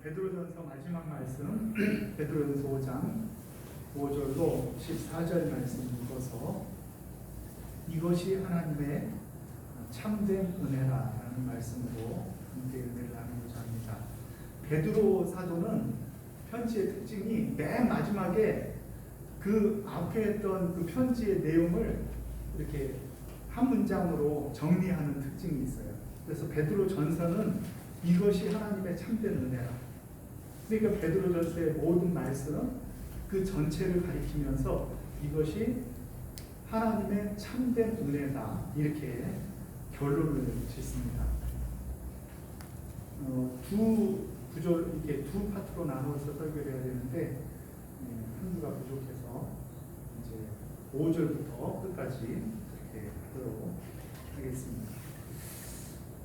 베드로전서 마지막 말씀 베드로전서 5장 5절로 14절 말씀 읽어서 이것이 하나님의 참된 은혜라는 말씀으로 함께 은혜를 나누고자 합니다. 베드로 사도는 편지의 특징이 맨 마지막에 그 앞에 했던 그 편지의 내용을 이렇게 한 문장으로 정리하는 특징이 있어요. 그래서 베드로 전서는 이것이 하나님의 참된 은혜라. 그러니까 베드로 전서의 모든 말씀은 그 전체를 가리키면서 이것이 하나님의 참된 은혜다 이렇게 결론을 짓습니다. 두 구절 이렇게 두 파트로 나누어서 설교를 해야 되는데 한주가 부족해서 이제 5절부터 끝까지 이렇게 하도록 하겠습니다.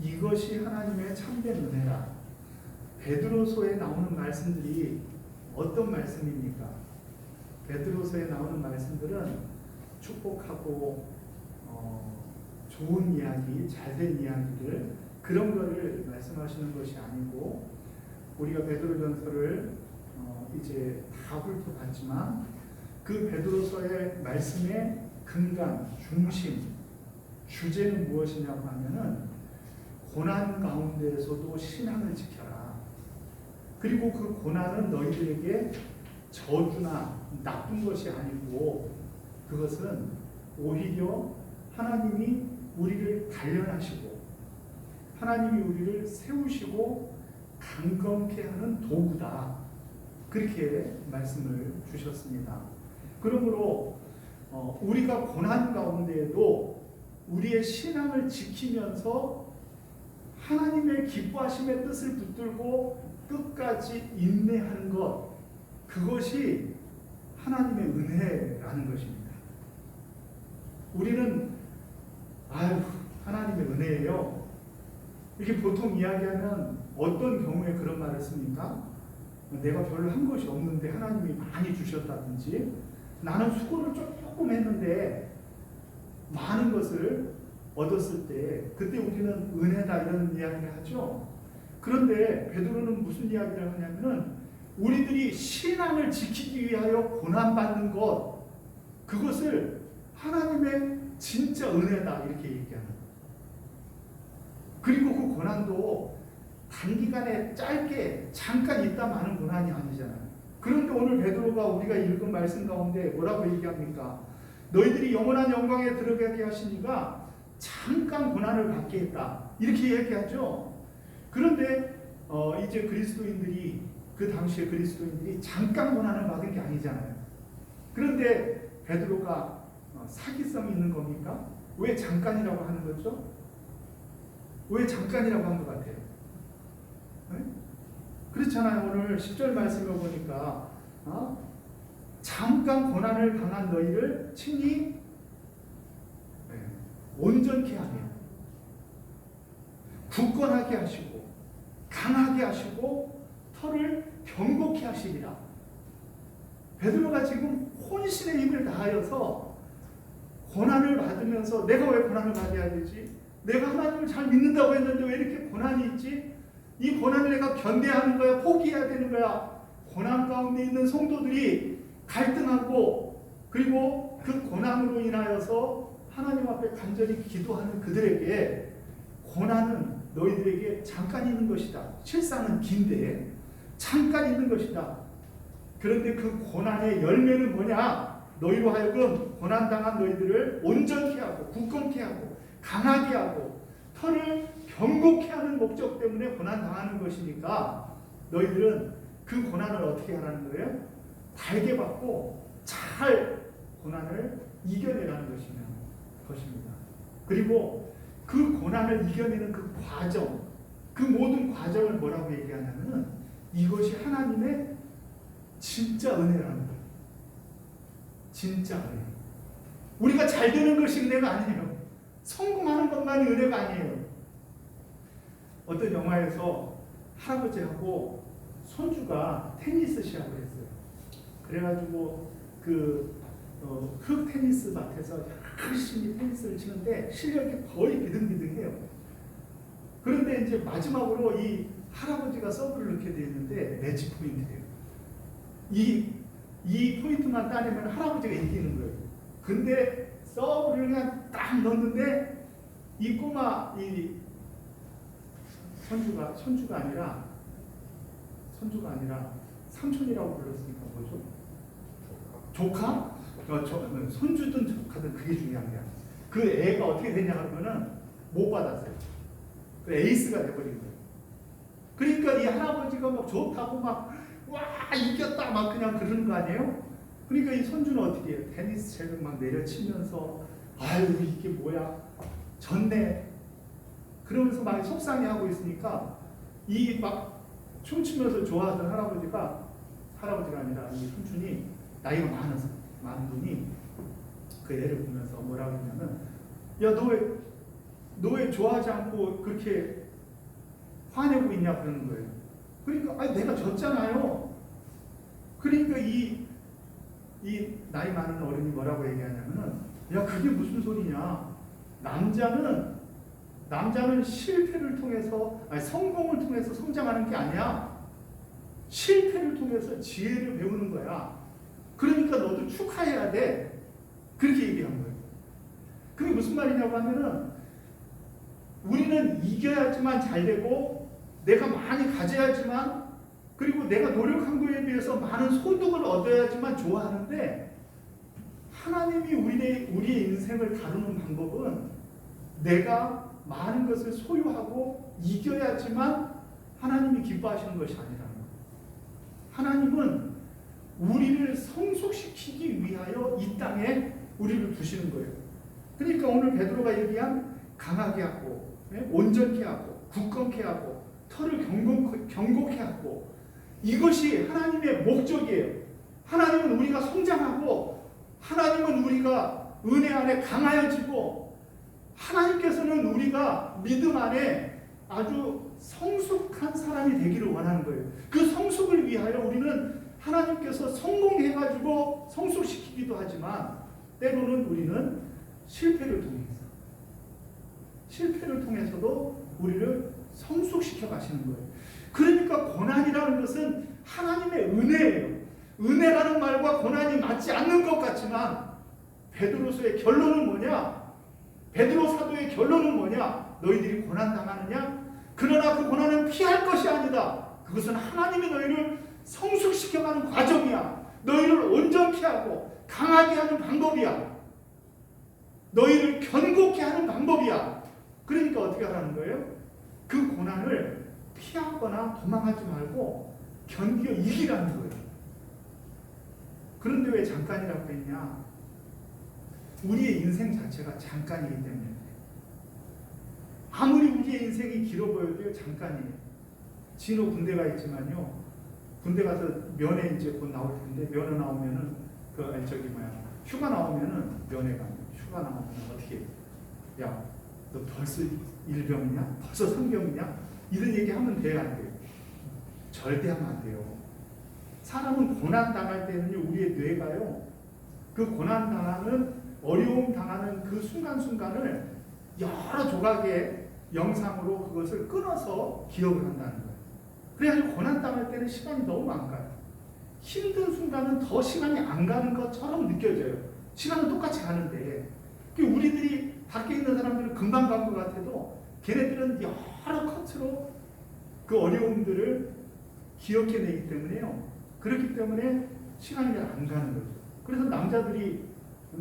이것이 하나님의 참된 은혜라. 베드로서에 나오는 말씀들이 어떤 말씀입니까? 베드로서에 나오는 말씀들은 축복하고 좋은 이야기, 잘된 이야기를 그런 거를 말씀하시는 것이 아니고 우리가 베드로전서를 이제 다 훑어봤지만 그 베드로서의 말씀의 근간, 중심, 주제는 무엇이냐고 하면은 고난 가운데에서도 신앙을 지켜라. 그리고 그 고난은 너희들에게 저주나 나쁜 것이 아니고 그것은 오히려 하나님이 우리를 단련하시고 하나님이 우리를 세우시고 강건케 하는 도구다. 그렇게 말씀을 주셨습니다. 그러므로 우리가 고난 가운데에도 우리의 신앙을 지키면서 하나님의 기뻐하심의 뜻을 붙들고 끝까지 인내하는 것, 그것이 하나님의 은혜라는 것입니다. 우리는 하나님의 은혜예요. 이렇게 보통 이야기하면 어떤 경우에 그런 말을 씁니까? 내가 별로 한 것이 없는데 하나님이 많이 주셨다든지 나는 수고를 조금 했는데 많은 것을 얻었을 때 그때 우리는 은혜다 이런 이야기를 하죠. 그런데 베드로는 무슨 이야기를 하냐면은 우리들이 신앙을 지키기 위하여 고난받는 것, 그것을 하나님의 진짜 은혜다 이렇게 얘기하는 거예요. 그리고 그 고난도 단기간에 짧게 잠깐 있다 마는 고난이 아니잖아요. 그런데 오늘 베드로가 우리가 읽은 말씀 가운데 뭐라고 얘기합니까? 너희들이 영원한 영광에 들어가게 하시니가 잠깐 고난을 받게 했다 이렇게 얘기하죠. 그런데 이제 그리스도인들이 그 당시에 그리스도인들이 잠깐 고난을 받은 게 아니잖아요. 그런데 베드로가 사기성이 있는 겁니까? 왜 잠깐이라고 하는 거죠? 왜 잠깐이라고 한 것 같아요? 네? 그렇잖아요. 오늘 10절 말씀을 보니까 잠깐 고난을 당한 너희를 친히 온전케 하며 굳건하게 하시고 강하게 하시고 털을 견고케 하시리라. 베드로가 지금 혼신의 힘을 다하여서 고난을 받으면서 내가 왜 고난을 받아야 되지? 내가 하나님을 잘 믿는다고 했는데 왜 이렇게 고난이 있지? 이 고난을 내가 견뎌야 하는 거야? 포기해야 되는 거야? 고난 가운데 있는 성도들이 갈등하고 그리고 그 고난으로 인하여서 하나님 앞에 간절히 기도하는 그들에게 고난은 너희들에게 잠깐 있는 것이다. 실상은 긴데 잠깐 있는 것이다. 그런데 그 고난의 열매는 뭐냐? 너희로 하여금 고난당한 너희들을 온전케 하고 굳건케 하고 강하게 하고 털을 견고케 하는 목적 때문에 고난당하는 것이니까 너희들은 그 고난을 어떻게 하라는 거예요? 달게 받고 잘 고난을 이겨내라는 것입니다. 그리고 그 고난을 이겨내는 그 과정, 그 모든 과정을 뭐라고 얘기하냐면은 이것이 하나님의 진짜 은혜라는 거예요. 진짜 은혜. 우리가 잘 되는 것이 은혜가 아니에요. 성공하는 것만이 은혜가 아니에요. 어떤 영화에서 할아버지하고 손주가 테니스 시합을 했어요. 그래가지고 흙 테니스 밭에서 열심히 테니스를 치는데 실력이 거의 비등비등해요. 그런데 이제 마지막으로 이 할아버지가 서브를 넣게 돼 있는데 매치 포인트예요. 이 포인트만 따내면 할아버지가 이기는 거예요. 근데 서브를 그냥 딱 넣는데 이 꼬마 이 선주가 아니라 삼촌이라고 불렀으니까 뭐죠? 조카? 손주든 조카든 그게 중요한 게 아니에요. 그 애가 어떻게 됐냐 그러면은 못 받았어요. 그 에이스가 돼버린 거예요. 그러니까 이 할아버지가 막 좋다고 막 와 이겼다 막 그냥 그러는 거 아니에요? 그러니까 이 손주는 어떻게 해요? 테니스 채를 막 내려치면서 아유 이게 뭐야 졌네 그러면서 막 속상해하고 있으니까 이 막 춤추면서 좋아하던 할아버지가 아니라 이 삼촌이 나이가 많은 분이 그 애를 보면서 뭐라고 했냐면 야 너 왜 좋아하지 않고 그렇게 화내고 있냐 그러는 거예요. 그러니까 아니 내가 졌잖아요. 그러니까 이 나이 많은 어른이 뭐라고 얘기하냐면은 야 그게 무슨 소리냐. 남자는 실패를 통해서 성공을 통해서 성장하는 게 아니야. 실패를 통해서 지혜를 배우는 거야. 그러니까 너도 축하해야 돼. 그렇게 얘기한 거예요. 그게 무슨 말이냐고 하면은 우리는 이겨야지만 잘 되고 내가 많이 가져야지만 그리고 내가 노력한 거에 비해서 많은 소득을 얻어야지만 좋아하는데 하나님이 우리의 인생을 다루는 방법은 내가 많은 것을 소유하고 이겨야지만 하나님이 기뻐하시는 것이 아니라는 거예요. 하나님은 우리를 성숙시키기 위하여 이 땅에 우리를 두시는 거예요. 그러니까 오늘 베드로가 얘기한 강하게 하고 온전케 하고 굳건케 하고 털을 경고케 하고 이것이 하나님의 목적이에요. 하나님은 우리가 성장하고 하나님은 우리가 은혜 안에 강하여지고 하나님께서는 우리가 믿음 안에 아주 성숙한 사람이 되기를 원하는 거예요. 그 성숙을 위하여 우리는 하나님께서 성공해가지고 성숙시키기도 하지만 때로는 우리는 실패를 통해서도 우리를 성숙시켜 가시는 거예요. 그러니까 고난이라는 것은 하나님의 은혜예요. 은혜라는 말과 고난이 맞지 않는 것 같지만 베드로서의 결론은 뭐냐? 베드로 사도의 결론은 뭐냐? 너희들이 고난당하느냐? 그러나 그 고난은 피할 것이 아니다. 그것은 하나님이 너희를 성숙시켜가는 과정이야. 너희를 온전케 하고 강하게 하는 방법이야. 너희를 견고케 하는 방법이야. 그러니까 어떻게 하라는 거예요? 그 고난을 피하거나 도망하지 말고 견디어 이기라는 거예요. 그런데 왜 잠깐이라고 했냐? 우리의 인생 자체가 잠깐이기 때문에 아무리 우리의 인생이 길어 보여도 잠깐이에요. 진호 군대가 있지만요. 군대 가서 면회 이제 곧 나올 텐데 면회 나오면은 휴가 나오면은 면회가 휴가 나오면 어떻게 해요? 야, 너 벌써 일병이냐? 벌써 상병이냐? 이런 얘기 하면 돼요, 안 돼요? 절대 하면 안 돼요. 사람은 고난 당할 때는요, 우리의 뇌가요, 그 고난 당하는 어려움 당하는 그 순간순간을 여러 조각의 영상으로 그것을 끊어서 기억을 한다는 거예요. 그래서 고난 당할 때는 시간이 너무 안 가요. 힘든 순간은 더 시간이 안 가는 것처럼 느껴져요. 시간은 똑같이 가는데 우리들이 밖에 있는 사람들은 금방 간 것 같아도 걔네들은 여러 커트로 그 어려움들을 기억해내기 때문에요. 그렇기 때문에 시간이 안 가는 거죠. 그래서 남자들이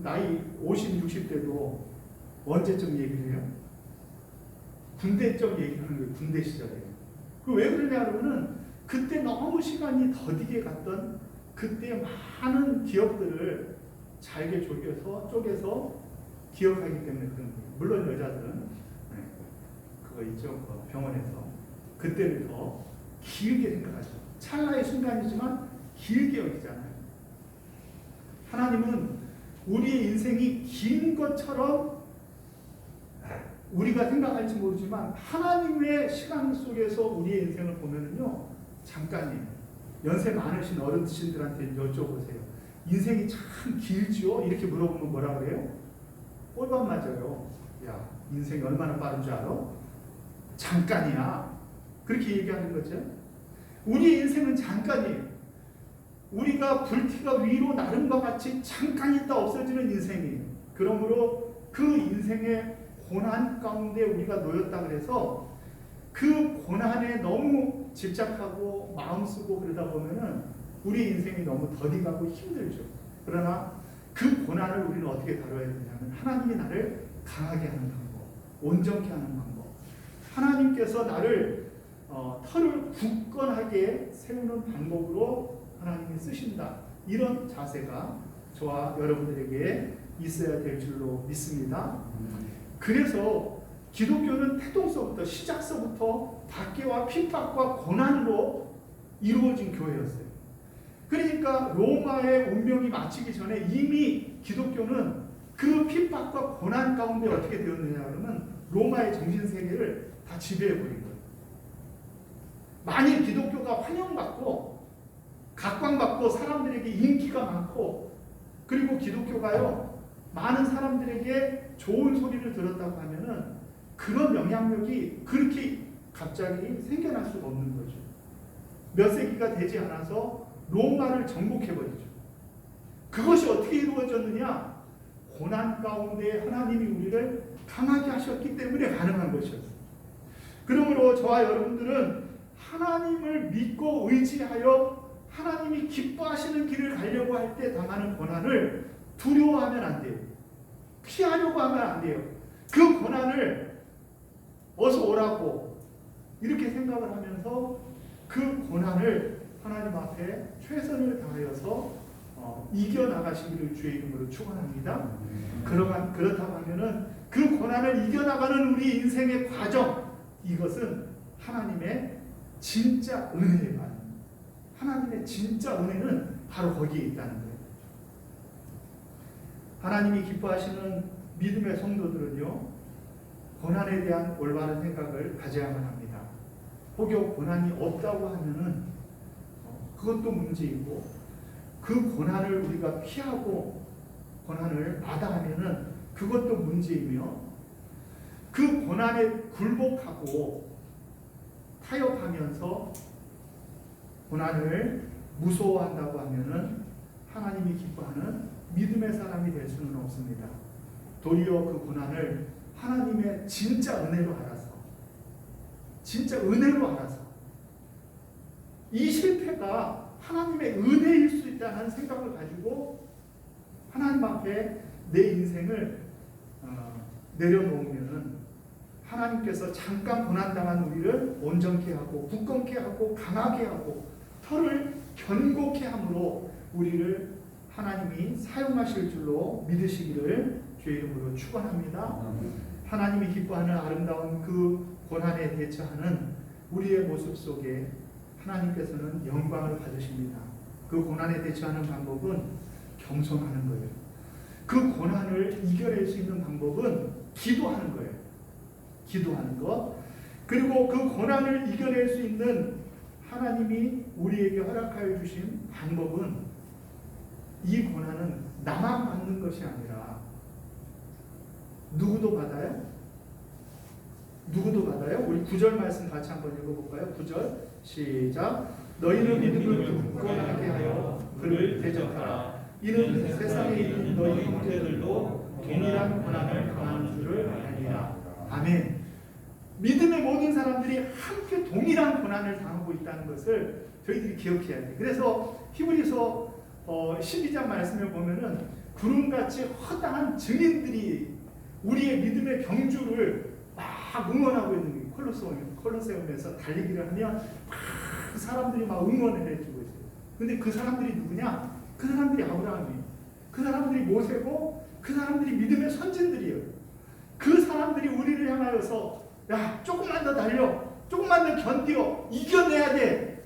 나이 50, 60대도 언제쯤 얘기를 해요? 군대쯤 얘기하는 거예요. 군대 시절에. 왜 그러냐 그러면은 그때 너무 시간이 더디게 갔던 그때 많은 기억들을 잘게 쪼개서 기억하기 때문에 그런 거예요. 물론 여자들은 그거 있죠. 병원에서 그때를 더 길게 생각하죠. 찰나의 순간이지만 길게 여기잖아요. 하나님은 우리의 인생이 긴 것처럼 우리가 생각할지 모르지만 하나님의 시간 속에서 우리의 인생을 보면은요 잠깐이에요. 연세 많으신 어르신들한테 여쭤보세요. 인생이 참 길지요? 이렇게 물어보면 뭐라 그래요? 꼴밤 맞아요. 야, 인생이 얼마나 빠른 줄 알아? 잠깐이야. 그렇게 얘기하는 거죠. 우리 인생은 잠깐이에요. 우리가 불티가 위로 나른 것 같이 잠깐 있다 없어지는 인생이에요. 그러므로 그 인생의 고난 가운데 우리가 놓였다 그래서 그 고난에 너무 집착하고 마음 쓰고 그러다 보면은 우리 인생이 너무 더디가고 힘들죠. 그러나 그 고난을 우리는 어떻게 다뤄야 되냐면 하나님이 나를 강하게 하는 방법, 온전케 하는 방법, 하나님께서 나를 털을 굳건하게 세우는 방법으로 하나님이 쓰신다. 이런 자세가 저와 여러분들에게 있어야 될 줄로 믿습니다. 그래서 기독교는 태동서부터 시작서부터 박해와 핍박과 고난으로 이루어진 교회였어요. 그러니까 로마의 운명이 마치기 전에 이미 기독교는 그 핍박과 고난 가운데 어떻게 되었느냐 그러면 로마의 정신세계를 다 지배해버린 거예요. 만일 기독교가 환영받고 각광받고 사람들에게 인기가 많고 그리고 기독교가요 많은 사람들에게 좋은 소리를 들었다고 하면은 그런 영향력이 그렇게 갑자기 생겨날 수가 없는 거죠. 몇 세기가 되지 않아서 로마를 정복해버리죠. 그것이 어떻게 이루어졌느냐? 고난 가운데 하나님이 우리를 강하게 하셨기 때문에 가능한 것이었어요. 그러므로 저와 여러분들은 하나님을 믿고 의지하여 하나님이 기뻐하시는 길을 가려고 할 때 당하는 고난을 두려워하면 안 돼요. 피하려고 하면 안 돼요. 그 고난을 어서 오라고 이렇게 생각을 하면서 그 고난을 하나님 앞에 최선을 다하여서 이겨나가시기를 주의 이름으로 축원합니다. 그렇다고 하면은 그 고난을 이겨나가는 우리 인생의 과정, 이것은 하나님의 진짜 은혜에 관한 하나님의 진짜 은혜는 바로 거기에 있다는 거예요. 하나님이 기뻐하시는 믿음의 성도들은요, 고난에 대한 올바른 생각을 가져야만 합니다. 혹여 고난이 없다고 하면은 그것도 문제이고, 그 고난을 우리가 피하고 고난을 마다하면은 그것도 문제이며, 그 고난에 굴복하고 타협하면서 고난을 무서워한다고 하면은 하나님이 기뻐하는 믿음의 사람이 될 수는 없습니다. 도리어 그 고난을 하나님의 진짜 은혜로 알아서, 진짜 은혜로 알아서, 이 실패가 하나님의 은혜일 수 있다는 생각을 가지고 하나님 앞에 내 인생을 내려놓으면은 하나님께서 잠깐 고난당한 우리를 온전케 하고 굳건케 하고 강하게 하고 털을 견고케 함으로 우리를 하나님이 사용하실 줄로 믿으시기를 주의 이름으로 축원합니다. 하나님이 기뻐하는 아름다운 그 고난에 대처하는 우리의 모습 속에 하나님께서는 영광을 받으십니다. 그 고난에 대처하는 방법은 겸손하는 거예요. 그 고난을 이겨낼 수 있는 방법은 기도하는 거예요. 기도하는 것. 그리고 그 고난을 이겨낼 수 있는 하나님이 우리에게 허락하여 주신 방법은, 이 고난은 나만 받는 것이 아니라 누구도 받아요? 누구도 받아요? 우리 9절 말씀 같이 한번 읽어볼까요? 9절 시작. 너희는 믿음을 굳건하게 하여 그를 대적하라. 이는 세상에 있는 너희 형제들도 동일한 고난을 당하는 줄을 알리라. 아멘. 믿음의 모든 사람들이 함께 동일한 고난을 당하고 있다는 것을 저희들이 기억해야 돼요. 그래서 히브리서 12장 말씀을 보면은 구름같이 허다한 증인들이 우리의 믿음의 경주를 막 응원하고 있는 거예요. 콜로세움에서 달리기를 하면 막 사람들이 막 응원을 해주고 있어요. 근데 그 사람들이 누구냐? 그 사람들이 아브라함이에요. 그 사람들이 모세고 그 사람들이 믿음의 선진들이에요. 그 사람들이 우리를 향하여서 야, 조금만 더 달려, 조금만 더 견뎌, 이겨내야 돼.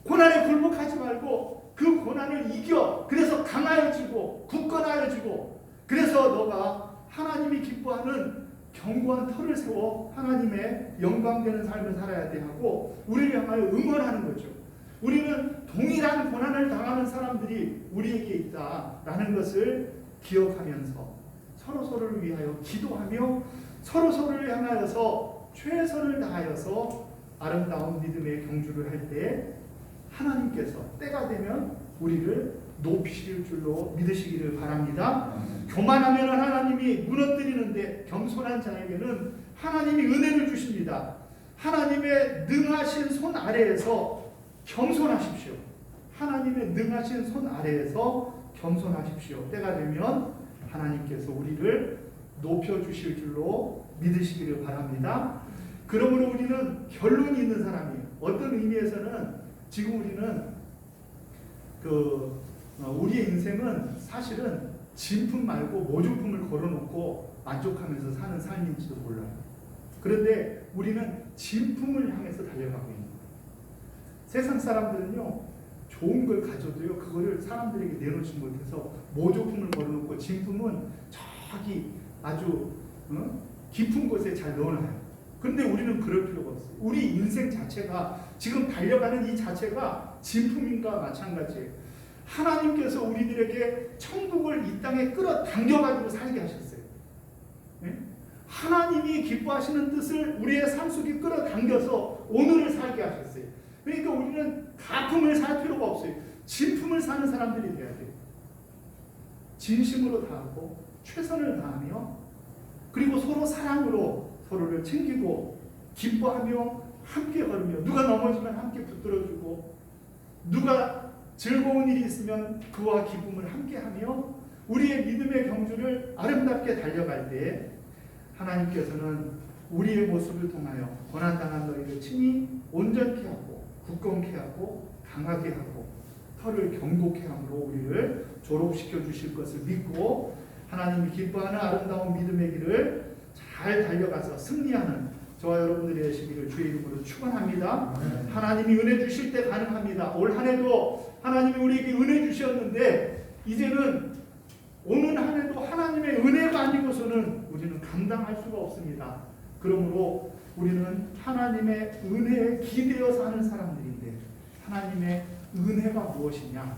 고난에 굴복하지 말고 그 고난을 이겨. 그래서 강하여지고 굳건하여지고, 그래서 너가 하나님이 기뻐하는 견고한 털을 세워 하나님의 영광되는 삶을 살아야 돼 하고 우리를 향하여 응원하는 거죠. 우리는 동일한 고난을 당하는 사람들이 우리에게 있다라는 것을 기억하면서 서로서로를 위하여 기도하며 서로서로를 향하여서 최선을 다하여서 아름다운 믿음의 경주를 할 때 하나님께서 때가 되면 우리를 높이실 줄로 믿으시기를 바랍니다. 교만하면 하나님이 무너뜨리는데 겸손한 자에게는 하나님이 은혜를 주십니다. 하나님의 능하신 손 아래에서 겸손하십시오. 하나님의 능하신 손 아래에서 겸손하십시오. 때가 되면 하나님께서 우리를 높여주실 줄로 믿으시기를 바랍니다. 그러므로 우리는 결론이 있는 사람이에요. 어떤 의미에서는 지금 우리는 우리의 인생은 사실은 진품 말고 모조품을 걸어놓고 만족하면서 사는 삶인지도 몰라요. 그런데 우리는 진품을 향해서 달려가고 있는 거예요. 세상 사람들은요, 좋은 걸 가져도요, 그거를 사람들에게 내놓지 못해서 모조품을 걸어놓고 진품은 저기 아주 깊은 곳에 잘 넣어놔요. 그런데 우리는 그럴 필요가 없어요. 우리 인생 자체가 지금 달려가는 이 자체가 진품인가 마찬가지예요. 하나님께서 우리들에게 천국을 이 땅에 끌어당겨가지고 살게 하셨어요. 네? 하나님이 기뻐하시는 뜻을 우리의 삶 속에 끌어당겨서 오늘을 살게 하셨어요. 그러니까 우리는 가품을 살 필요가 없어요. 진품을 사는 사람들이 돼야 돼요. 진심으로 다하고 최선을 다하며 그리고 서로 사랑으로 서로를 챙기고 기뻐하며 함께 걸으며 누가 넘어지면 함께 붙들어주고 누가 즐거운 일이 있으면 그와 기쁨을 함께하며 우리의 믿음의 경주를 아름답게 달려갈 때 하나님께서는 우리의 모습을 통하여 고난당한 너희를 친히 온전케 하고 굳건케 하고 강하게 하고 털을 견고케 함으로 우리를 졸업시켜 주실 것을 믿고 하나님이 기뻐하는 아름다운 믿음의 길을 잘 달려가서 승리하는 저와 여러분들이 되시기를 주의 이름으로 축원합니다. 하나님이 은혜 주실 때 가능합니다. 올 한 해도 하나님이 우리에게 은혜 주셨는데 이제는 오는 한 해도 하나님의 은혜가 아니고서는 우리는 감당할 수가 없습니다. 그러므로 우리는 하나님의 은혜에 기대어 사는 사람들인데 하나님의 은혜가 무엇이냐?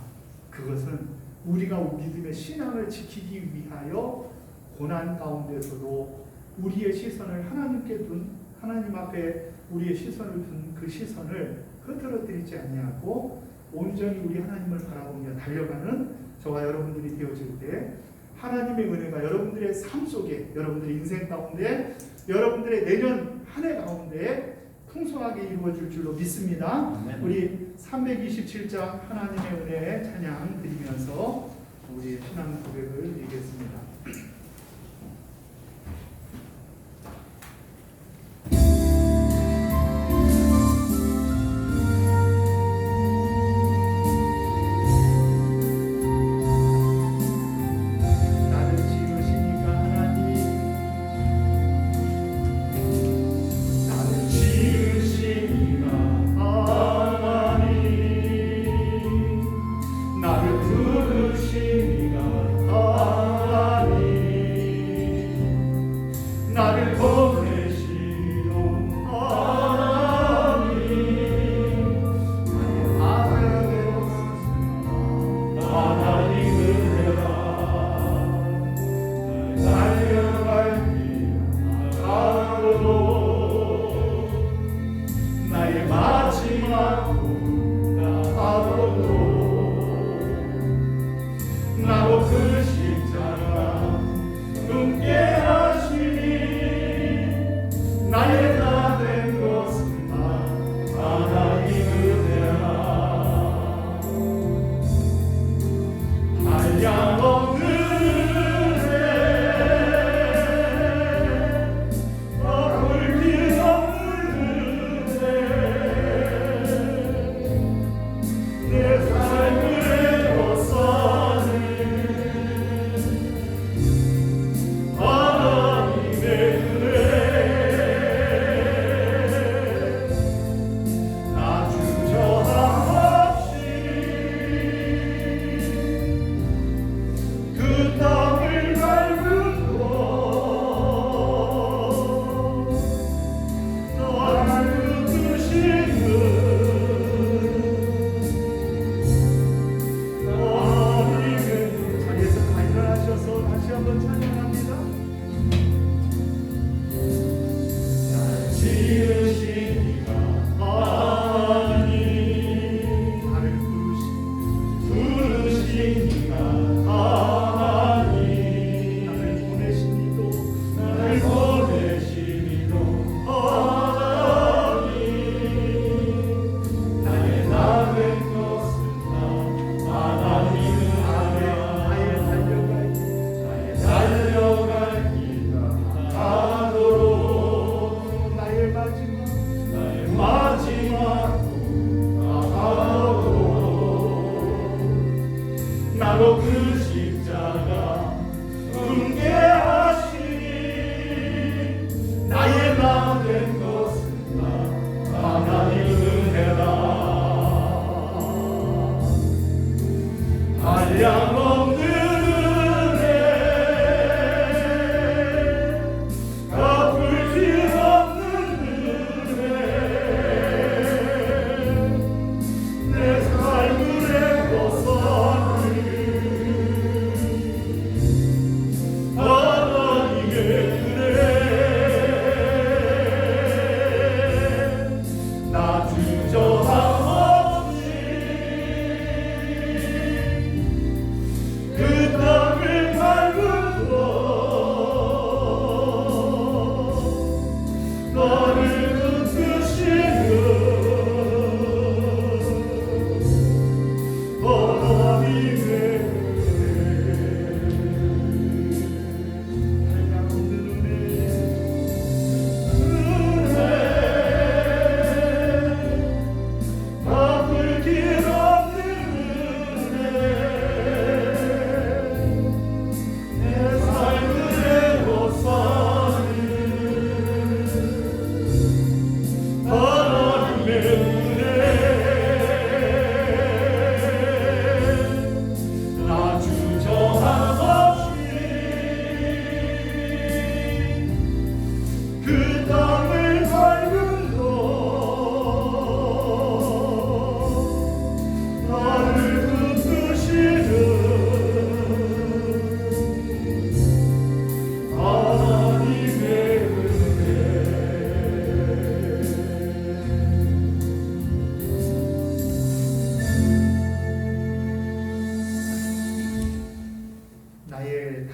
그것은 우리가 믿음의 신앙을 지키기 위하여 고난 가운데서도 우리의 시선을 하나님께 둔 하나님 앞에 우리의 시선을 둔 그 시선을 흐트러뜨리지 아니하고 온전히 우리 하나님을 바라보며 달려가는 저와 여러분들이 되어질 때 하나님의 은혜가 여러분들의 삶 속에 여러분들의 인생 가운데 여러분들의 내년 한 해 가운데 풍성하게 이루어질 줄로 믿습니다. 우리 327장 하나님의 은혜에 찬양 드리면서 우리 신앙 고백을 드리겠습니다. 나를 부르시니가 하나님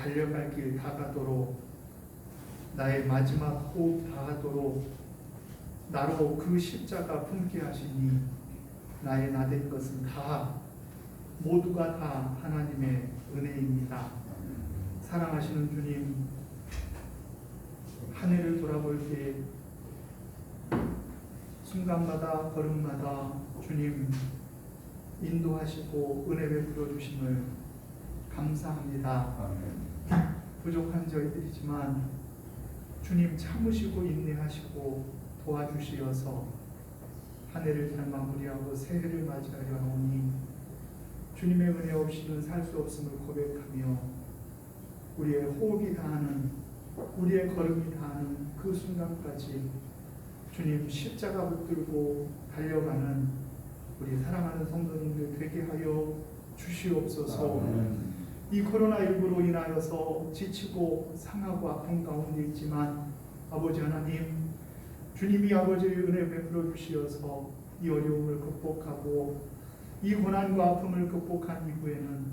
달려갈 길 다가도록 나의 마지막 호흡 다하도록 나로 그 십자가 품게 하시니 나의 나된 것은 다 모두가 다 하나님의 은혜입니다. 사랑하시는 주님, 한 해를 돌아볼 때 순간마다 걸음마다 주님 인도하시고 은혜 베풀어 주심을 감사합니다. 부족한 저희들이지만 주님 참으시고 인내하시고 도와주시어서 한 해를 잘 마무리하고 새해를 맞이하려 하오니 주님의 은혜 없이는 살 수 없음을 고백하며 우리의 호흡이 다하는 우리의 걸음이 다하는 그 순간까지 주님 십자가 붙들고 달려가는 우리 사랑하는 성도님들 되게 하여 주시옵소서. 이 코로나19로 인하여서 지치고 상하고 아픈 가운데 있지만 아버지 하나님, 주님이 아버지의 은혜 베풀어 주시어서 이 어려움을 극복하고 이 고난과 아픔을 극복한 이후에는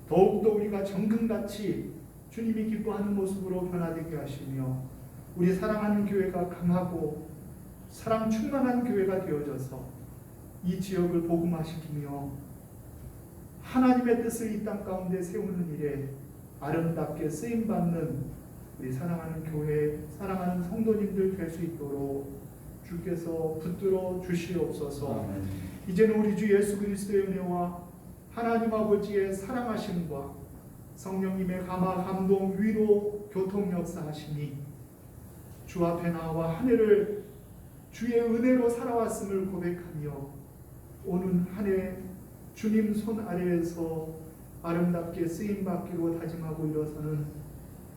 더욱더 우리가 정금같이 주님이 기뻐하는 모습으로 변화되게 하시며 우리 사랑하는 교회가 강하고 사랑 충만한 교회가 되어져서 이 지역을 복음화시키며 하나님의 뜻을 이 땅 가운데 세우는 일에 아름답게 쓰임받는 우리 사랑하는 교회, 사랑하는 성도님들 될 수 있도록 주께서 붙들어 주시옵소서. 이제는 우리 주 예수 그리스도의 은혜와 하나님 아버지의 사랑하심과 성령님의 감화, 감동, 위로, 교통 역사하시니 주 앞에 나와 한 해를 주의 은혜로 살아왔음을 고백하며 오는 한 해 주님 손 아래에서 아름답게 쓰임받기로 다짐하고 일어서는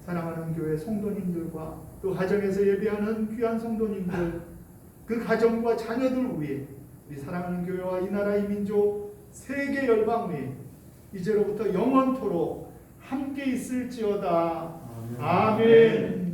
사랑하는 교회 성도님들과 또 가정에서 예배하는 귀한 성도님들, 그 가정과 자녀들 위해 우리 사랑하는 교회와 이 나라 이 민족 세계 열방 위에 이제로부터 영원토록 함께 있을지어다. 아멘.